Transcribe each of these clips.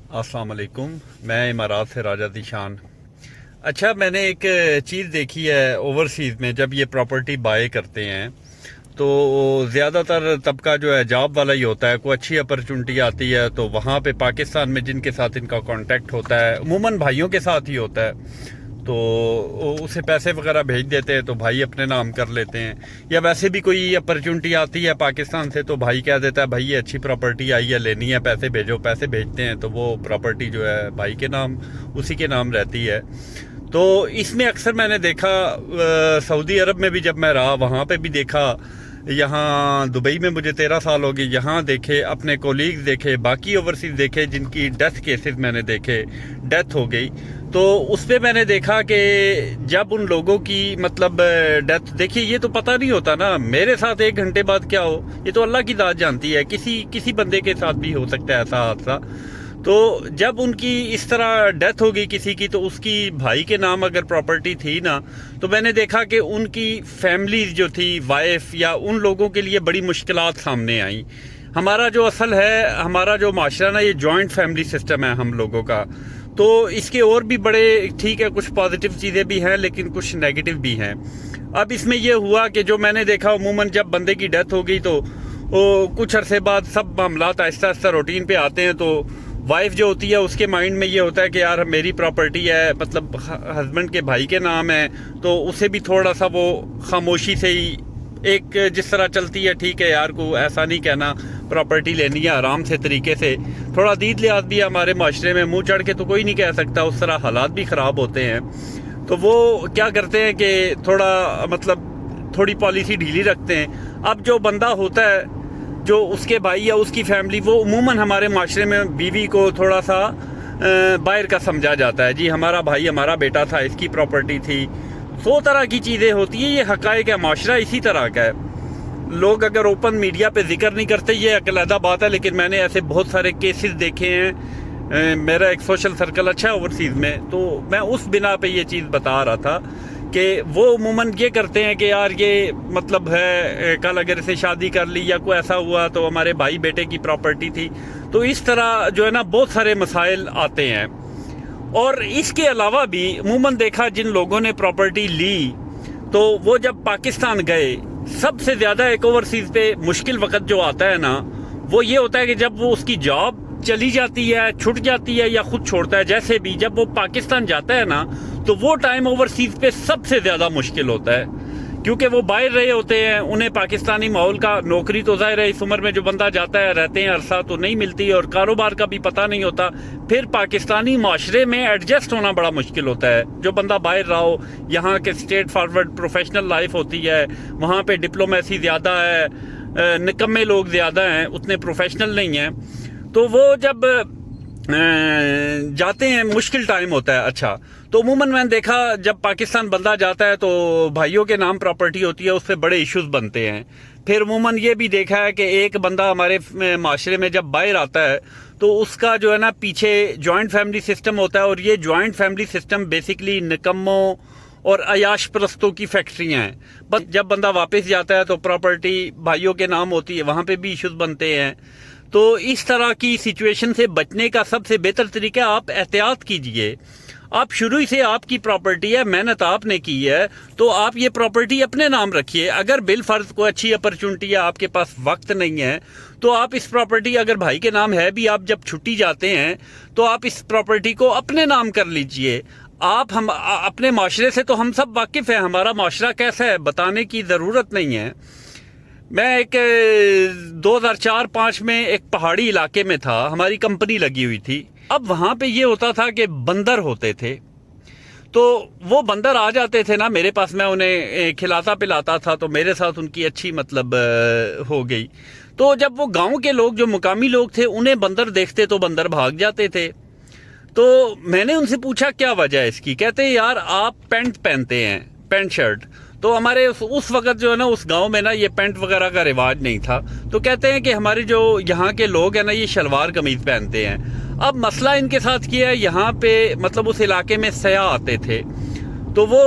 अस्सलाम वालेकुम। मैं इमारात से राजा ज़ीशान। अच्छा, मैंने एक चीज़ देखी है ओवरसीज़ में, जब ये प्रॉपर्टी बाय करते हैं तो ज़्यादातर तबका जो है जॉब वाला ही होता है। कोई अच्छी अपॉर्चुनिटी आती है तो वहाँ पे पाकिस्तान में जिनके साथ इनका कांटेक्ट होता है, अमूमन भाइयों के साथ ही होता है, तो उसे पैसे वगैरह भेज देते हैं तो भाई अपने नाम कर लेते हैं। या वैसे भी कोई अपॉर्चुनिटी आती है पाकिस्तान से तो भाई कह देता है भाई ये अच्छी प्रॉपर्टी आई है, लेनी है, पैसे भेजो, पैसे भेजते हैं तो वो प्रॉपर्टी जो है भाई के नाम, उसी के नाम रहती है। तो इसमें अक्सर मैंने देखा, सऊदी अरब में भी जब मैं रहा वहाँ पे भी देखा, यहाँ दुबई में मुझे 13 साल हो गए, यहाँ देखे, अपने कोलीग्स देखे, बाकी ओवरसीज देखे जिनकी डेथ केसेस मैंने देखे, डेथ हो गई, तो उस पर मैंने देखा कि जब उन लोगों की मतलब डेथ, देखिए ये तो पता नहीं होता ना मेरे साथ 1 घंटे बाद क्या हो, ये तो अल्लाह की ज़ात जानती है, किसी बंदे के साथ भी हो सकता है ऐसा हादसा। तो जब उनकी इस तरह डेथ हो गई किसी की, तो उसकी भाई के नाम अगर प्रॉपर्टी थी ना, तो मैंने देखा कि उनकी फैमिलीज जो थी, वाइफ या उन लोगों के लिए बड़ी मुश्किलात सामने आई। हमारा जो असल है, हमारा जो माशरा ना, ये जॉइंट फैमिली सिस्टम है हम लोगों का, तो इसके और भी बड़े, ठीक है, कुछ पॉजिटिव चीज़ें भी हैं लेकिन कुछ नेगेटिव भी हैं। अब इसमें यह हुआ कि जो मैंने देखा, अमूमन जब बंदे की डेथ हो गई तो वो कुछ अरसे बाद सब मामलात आहिस्ता आहिस्ता रूटीन पे आते हैं, तो वाइफ जो होती है उसके माइंड में ये होता है कि यार मेरी प्रॉपर्टी है, मतलब हस्बैंड के भाई के नाम है, तो उसे भी थोड़ा सा वो खामोशी से ही एक जिस तरह चलती है, ठीक है यार, को ऐसा नहीं कहना, प्रॉपर्टी लेनी है आराम से तरीके से, थोड़ा दीद लिहाज भी हमारे माशरे में, मुंह चढ़ के तो कोई नहीं कह सकता, उस तरह हालात भी ख़राब होते हैं। तो वो क्या करते हैं कि थोड़ा मतलब थोड़ी पॉलिसी ढीली रखते हैं। अब जो बंदा होता है, जो उसके भाई या उसकी फैमिली, वो उमूमन हमारे माशरे में बीवी को थोड़ा सा बाहर का समझा जाता है, जी हमारा भाई, हमारा बेटा था, इसकी प्रॉपर्टी थी, 100 तरह की चीज़ें होती हैं। ये हकायक है, माशरा इसी तरह का है। लोग अगर ओपन मीडिया पे जिक्र नहीं करते, ये अलग बात है, लेकिन मैंने ऐसे बहुत सारे केसेस देखे हैं। मेरा एक सोशल सर्कल अच्छा है ओवरसीज़ में, तो मैं उस बिना पे ये चीज़ बता रहा था कि वो उमूमन ये करते हैं कि यार ये मतलब है, कल अगर इसे शादी कर ली या कोई ऐसा हुआ तो हमारे भाई बेटे की प्रॉपर्टी थी, तो इस तरह जो है ना बहुत सारे मसाइल आते हैं। और इसके अलावा भी उमूमन देखा, जिन लोगों ने प्रॉपर्टी ली तो वो जब पाकिस्तान गए, सबसे ज़्यादा एक ओवरसीज़ पे मुश्किल वक्त जो आता है ना, वो ये होता है कि जब वो उसकी जॉब चली जाती है, छूट जाती है या खुद छोड़ता है, जैसे भी जब वो पाकिस्तान जाता है ना, तो वो टाइम ओवरसीज़ पे सबसे ज़्यादा मुश्किल होता है, क्योंकि वो बाहर रहे होते हैं, उन्हें पाकिस्तानी माहौल का, नौकरी तो ज़ाहिर है इस उम्र में जो बंदा जाता है, रहते हैं अरसा, तो नहीं मिलती, और कारोबार का भी पता नहीं होता, फिर पाकिस्तानी माशरे में एडजस्ट होना बड़ा मुश्किल होता है। जो बंदा बाहर रहा हो, यहाँ के स्ट्रेट फॉरवर्ड प्रोफेशनल लाइफ होती है, वहाँ पे डिप्लोमेसी ज़्यादा है, निकम्मे लोग ज़्यादा हैं, उतने प्रोफेशनल नहीं हैं, तो वो जब जाते हैं मुश्किल टाइम होता है। अच्छा, तो उमूमन मैंने देखा जब पाकिस्तान बंदा जाता है तो भाइयों के नाम प्रॉपर्टी होती है, उससे बड़े इश्यूज बनते हैं। फिर उमूमन ये भी देखा है कि एक बंदा हमारे माशरे में जब बाहर आता है तो उसका जो है ना पीछे जॉइंट फैमिली सिस्टम होता है, और ये जॉइंट फैमिली सिस्टम बेसिकली निकम्मों और अयाश परस्तों की फैक्ट्रियाँ हैं। बस जब बंदा वापस जाता है तो प्रॉपर्टी भाइयों के नाम होती है, वहाँ पे भी इश्यूज बनते हैं। तो इस तरह की सिचुएशन से बचने का सबसे बेहतर तरीका, आप एहतियात कीजिए। आप शुरू ही से, आपकी प्रॉपर्टी है, मेहनत आपने की है, तो आप ये प्रॉपर्टी अपने नाम रखिए। अगर बिल फर्ज को अच्छी अपॉर्चुनिटी है, आपके पास वक्त नहीं है, तो आप इस प्रॉपर्टी अगर भाई के नाम है भी, आप जब छुट्टी जाते हैं तो आप इस प्रॉपर्टी को अपने नाम कर लीजिए। हम अपने माशरे से तो हम सब वाकिफ़ हैं, हमारा माशरा कैसा है बताने की ज़रूरत नहीं है। मैं एक 2004-05 में एक पहाड़ी इलाके में था, हमारी कंपनी लगी हुई थी। अब वहाँ पे ये होता था कि बंदर होते थे, तो वो बंदर आ जाते थे ना मेरे पास, मैं उन्हें खिलाता पिलाता था, तो मेरे साथ उनकी अच्छी मतलब हो गई। तो जब वो गांव के लोग, जो मुकामी लोग थे, उन्हें बंदर देखते तो बंदर भाग जाते थे। तो मैंने उनसे पूछा क्या वजह है इसकी, कहते हैं यार आप पैंट पहनते हैं, पैंट शर्ट, तो हमारे उस वक्त जो है ना उस गांव में ना ये पैंट वगैरह का रिवाज नहीं था, तो कहते हैं कि हमारे जो यहाँ के लोग हैं ना ये शलवार कमीज पहनते हैं। अब मसला इनके साथ किया है, यहाँ पे मतलब उस इलाके में सयाह आते थे, तो वो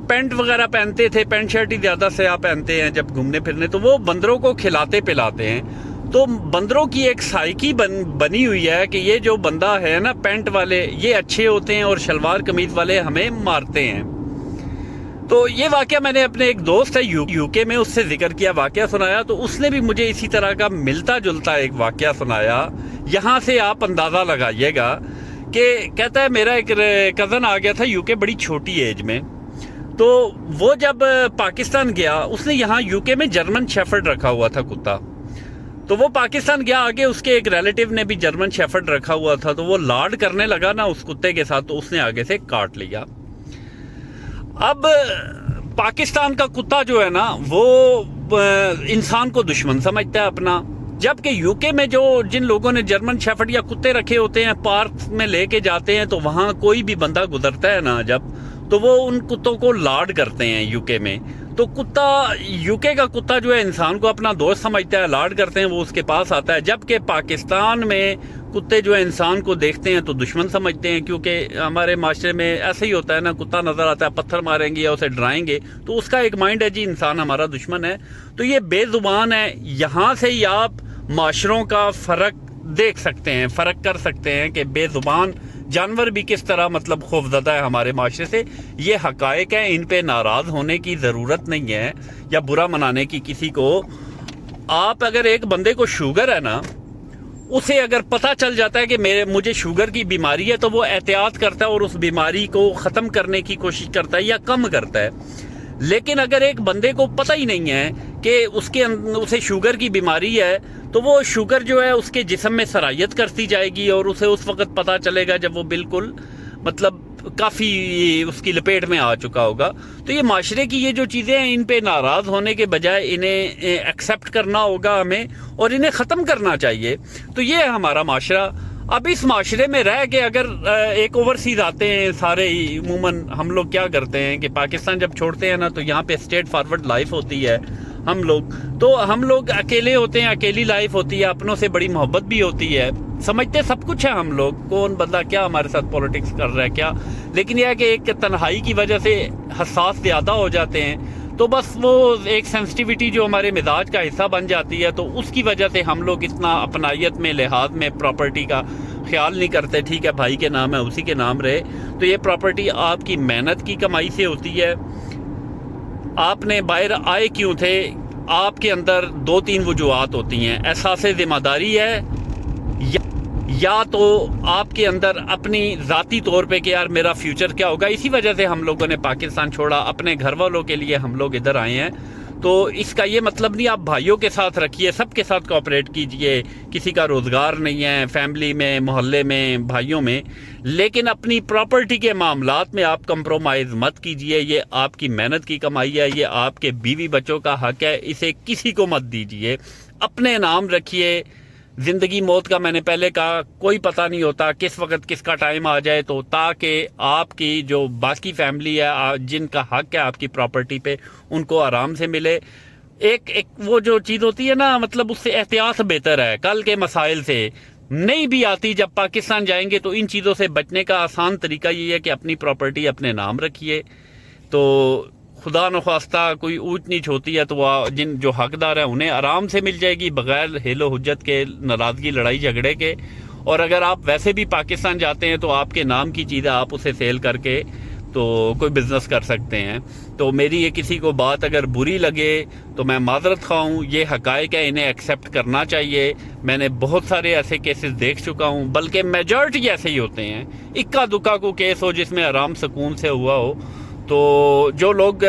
पैंट वगैरह पहनते थे, पैंट शर्ट ही ज़्यादा सयाह पहनते हैं जब घूमने फिरने, तो वो बंदरों को खिलाते पिलाते हैं। تو بندروں کی ایک سائیکی بنی ہوئی ہے کہ یہ جو بندہ ہے نا پینٹ والے یہ اچھے ہوتے ہیں اور شلوار قمیض والے ہمیں مارتے ہیں. تو یہ واقعہ میں نے اپنے ایک دوست ہے یو کے میں اس سے ذکر کیا, واقعہ سنایا, تو اس نے بھی مجھے اسی طرح کا ملتا جلتا ایک واقعہ سنایا. یہاں سے آپ اندازہ لگائیے گا کہ کہتا ہے میرا ایک کزن آ گیا تھا یو کے بڑی چھوٹی ایج میں, تو وہ جب پاکستان گیا اس نے یہاں یو کے میں جرمن شیفرڈ رکھا ہوا تھا کتا, تو وہ پاکستان گیا, آگے اس کے ایک ریلیٹیو نے بھی جرمن شیفرڈ رکھا ہوا تھا, تو وہ لاڈ کرنے لگا نا اس کتے کے ساتھ, تو اس نے آگے سے کاٹ لیا. اب پاکستان کا کتا جو ہے نا وہ انسان کو دشمن سمجھتا ہے اپنا, جبکہ یو کے میں جن لوگوں نے جرمن شیفرڈ یا کتے رکھے ہوتے ہیں پارک میں لے کے جاتے ہیں, تو وہاں کوئی بھی بندہ گزرتا ہے نا جب, تو وہ ان کتوں کو لاڈ کرتے ہیں یو کے میں. تو کتا یو کے کا کتا جو ہے انسان کو اپنا دوست سمجھتا ہے, لاڈ کرتے ہیں, وہ اس کے پاس آتا ہے, جبکہ پاکستان میں کتے جو ہے انسان کو دیکھتے ہیں تو دشمن سمجھتے ہیں, کیونکہ ہمارے معاشرے میں ایسا ہی ہوتا ہے نا, کتا نظر آتا ہے پتھر ماریں گے یا اسے ڈرائیں گے تو اس کا ایک مائنڈ ہے جی انسان ہمارا دشمن ہے. تو یہ بے زبان ہے. یہاں سے ہی آپ معاشروں کا فرق دیکھ سکتے ہیں, فرق کر سکتے ہیں کہ بے زبان جانور بھی کس طرح مطلب خوفزدہ ہے ہمارے معاشرے سے. یہ حقائق ہیں, ان پہ ناراض ہونے کی ضرورت نہیں ہے یا برا منانے کی کسی کو. آپ اگر ایک بندے کو شوگر ہے نا, اسے اگر پتہ چل جاتا ہے کہ مجھے شوگر کی بیماری ہے, تو وہ احتیاط کرتا ہے اور اس بیماری کو ختم کرنے کی کوشش کرتا ہے یا کم کرتا ہے. لیکن اگر ایک بندے کو پتہ ہی نہیں ہے کہ اسے شوگر کی بیماری ہے, تو وہ شوگر جو ہے اس کے جسم میں سرایت کرتی جائے گی, اور اسے اس وقت پتہ چلے گا جب وہ بالکل مطلب کافی اس کی لپیٹ میں آ چکا ہوگا. تو یہ معاشرے کی یہ جو چیزیں ہیں, ان پہ ناراض ہونے کے بجائے انہیں ایکسیپٹ کرنا ہوگا ہمیں, اور انہیں ختم کرنا چاہیے. تو یہ ہے ہمارا معاشرہ. اب اس معاشرے میں رہ کے اگر ایک اوورسیز آتے ہیں سارے ہی, عموماً ہم لوگ کیا کرتے ہیں کہ پاکستان جب چھوڑتے ہیں نا, تو یہاں پہ اسٹیٹ فارورڈ لائف ہوتی ہے. ہم لوگ اکیلے ہوتے ہیں, اکیلی لائف ہوتی ہے, اپنوں سے بڑی محبت بھی ہوتی ہے, سمجھتے سب کچھ ہے ہم لوگ, کون بندہ کیا ہمارے ساتھ پولیٹکس کر رہا ہے کیا. لیکن یہ ہے کہ ایک تنہائی کی وجہ سے حساس زیادہ ہو جاتے ہیں, تو بس وہ ایک سینسٹیوٹی جو ہمارے مزاج کا حصہ بن جاتی ہے, تو اس کی وجہ سے ہم لوگ اتنا اپنائیت میں لحاظ میں پراپرٹی کا خیال نہیں کرتے. ٹھیک ہے بھائی کے نام ہے اسی کے نام رہے. تو یہ پراپرٹی آپ کی محنت کی کمائی سے ہوتی ہے. آپ نے باہر آئے کیوں تھے, آپ کے اندر 2-3 وجوہات ہوتی ہیں. احساس ذمہ داری ہے, یا تو آپ کے اندر اپنی ذاتی طور پہ کہ یار میرا فیوچر کیا ہوگا. اسی وجہ سے ہم لوگوں نے پاکستان چھوڑا, اپنے گھر والوں کے لیے ہم لوگ ادھر آئے ہیں. تو اس کا یہ مطلب نہیں آپ بھائیوں کے ساتھ رکھیے, سب کے ساتھ کوآپریٹ کیجئے. کسی کا روزگار نہیں ہے فیملی میں, محلے میں, بھائیوں میں, لیکن اپنی پراپرٹی کے معاملات میں آپ کمپرومائز مت کیجئے. یہ آپ کی محنت کی کمائی ہے, یہ آپ کے بیوی بچوں کا حق ہے, اسے کسی کو مت دیجئے. اپنے نام رکھیے. زندگی موت کا میں نے پہلے کہا کوئی پتہ نہیں ہوتا کس وقت کس کا ٹائم آ جائے, تو تاکہ آپ کی جو باقی فیملی ہے جن کا حق ہے آپ کی پراپرٹی پہ, ان کو آرام سے ملے. ایک وہ جو چیز ہوتی ہے نا, مطلب اس سے احتیاط بہتر ہے. کل کے مسائل سے نہیں بھی آتی, جب پاکستان جائیں گے تو ان چیزوں سے بچنے کا آسان طریقہ یہ ہے کہ اپنی پراپرٹی اپنے نام رکھیے. تو خدا نخواستہ کوئی اونچ نیچ ہوتی ہے تو وہ جو حقدار ہیں انہیں آرام سے مل جائے گی, بغیر حیل و حجت کے, ناراضگی, لڑائی جھگڑے کے. اور اگر آپ ویسے بھی پاکستان جاتے ہیں تو آپ کے نام کی چیزیں آپ اسے سیل کر کے تو کوئی بزنس کر سکتے ہیں. تو میری یہ کسی کو بات اگر بری لگے تو میں معذرت خواہ ہوں. یہ حقائق ہے, انہیں ایکسیپٹ کرنا چاہیے. میں نے بہت سارے ایسے کیسز دیکھ چکا ہوں, بلکہ میجورٹی ایسے ہی ہوتے ہیں. اکا دکا کو کیس ہو جس میں آرام سکون سے ہوا ہو, تو جو لوگ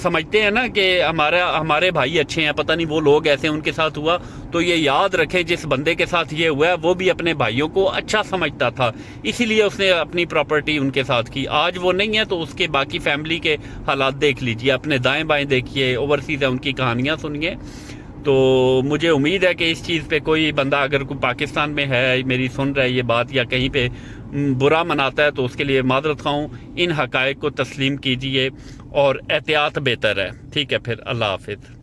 سمجھتے ہیں نا کہ ہمارے بھائی اچھے ہیں, پتہ نہیں وہ لوگ ایسے ان کے ساتھ ہوا, تو یہ یاد رکھیں جس بندے کے ساتھ یہ ہوا ہے وہ بھی اپنے بھائیوں کو اچھا سمجھتا تھا, اسی لیے اس نے اپنی پراپرٹی ان کے ساتھ کی. آج وہ نہیں ہے تو اس کے باقی فیملی کے حالات دیکھ لیجئے, اپنے دائیں بائیں دیکھیے, اوورسیز ہے ان کی کہانیاں سنیے. تو مجھے امید ہے کہ اس چیز پہ کوئی بندہ اگر کوئی پاکستان میں ہے میری سن رہا ہے یہ بات, یا کہیں پہ برا مناتا ہے, تو اس کے لیے معذرت خواہ ہوں. ان حقائق کو تسلیم کیجئے اور احتیاط بہتر ہے. ٹھیک ہے, پھر اللہ حافظ.